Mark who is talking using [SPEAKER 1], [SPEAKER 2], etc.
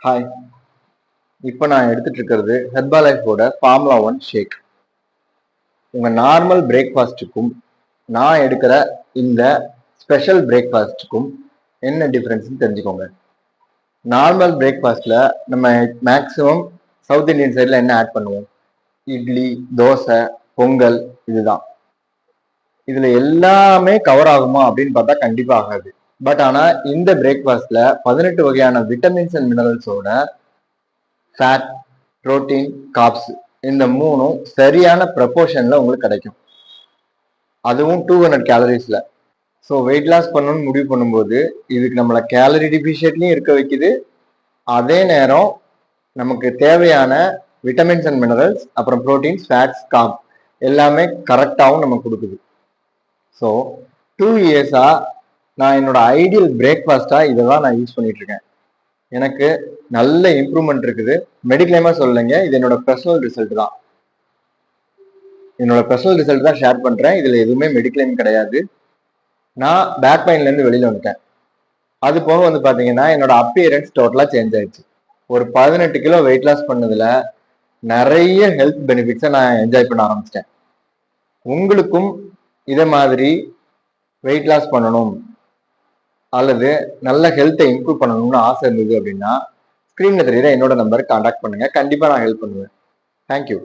[SPEAKER 1] Hi. இப்போ நான் எடுத்துட்டு இருக்கிறது ஹெர்பாலைஃபோட ஃபார்முலா 1 ஷேக். உங்க நார்மல் பிரேக்ஃபாஸ்ட்டுக்கும் நான் எடுக்கிற இந்த ஸ்பெஷல் பிரேக்ஃபாஸ்ட்டுக்கும் என்ன டிஃப்ரென்ஸ்னு தெரிஞ்சுக்கோங்க. நார்மல் பிரேக்ஃபாஸ்ட்ல நம்ம மேக்ஸிமம் சவுத் இந்தியன் சைடில் என்ன ஆட் பண்ணுவோம்? இட்லி, தோசை, பொங்கல், இதுதான். இதுல எல்லாமே கவர் ஆகுமா அப்படின்னு பார்த்தா கண்டிப்பா ஆகாது. பட் ஆனா இந்த பிரேக்ஃபாஸ்ட்ல 18 வகையான விட்டமின்ஸ் அண்ட் மினரல்ஸோட ஃபேட், புரோட்டீன், கார்ப்ஸ் இந்த மூணும் சரியான ப்ரப்போர்ஷன்ல உங்களுக்கு கிடைக்கும். அதுவும் 200 கேலரிஸ்ல. ஸோ வெயிட் லாஸ் பண்ணணும்னு முடிவு பண்ணும்போது இதுக்கு நம்மளை கேலரி டிஃபிஷியன்ட்லையும் இருக்க வைக்குது. அதே நேரம் நமக்கு தேவையான விட்டமின்ஸ் அண்ட் மினரல்ஸ், அப்புறம் ப்ரோட்டீன்ஸ், ஃபேட்ஸ், கார்ப் எல்லாமே கரெக்டாகவும் நமக்கு கொடுக்குது. ஸோ 2 இயர்ஸா நான் என்னோட ஐடியல் பிரேக்ஃபாஸ்டா இதை தான் நான் யூஸ் பண்ணிட்டு இருக்கேன். எனக்கு நல்ல இம்ப்ரூவ்மெண்ட் இருக்குது. மெடிக்ளைமா சொல்லலைங்க, இது என்னோட பர்சனல் ரிசல்ட் தான். என்னோட பர்சனல் ரிசல்ட் தான் ஷேர் பண்றேன். இதுல எதுவுமே மெடிக்ளைம் கிடையாது. நான் பேக் பெயின்ல இருந்து வெளியில வந்துட்டேன். அது போக வந்து பாத்தீங்கன்னா என்னோட அப்பியரன்ஸ் டோட்டலா சேஞ்ச் ஆயிடுச்சு. ஒரு 18 கிலோ வெயிட் லாஸ் பண்ணதுல நிறைய ஹெல்த் பெனிஃபிட்ஸை நான் என்ஜாய் பண்ண ஆரம்பிச்சிட்டேன். உங்களுக்கும் இதை மாதிரி வெயிட் லாஸ் பண்ணணும் அல்லது நல்ல ஹெல்த்தை இம்ப்ரூவ் பண்ணணும்னு ஆசை இருந்தது அப்படின்னா ஸ்க்ரீன்ல தெரியுற என்னோட நம்பருக்கு கான்டாக்ட் பண்ணுங்க. கண்டிப்பா நான் ஹெல்ப் பண்ணுவேன். தேங்க்யூ.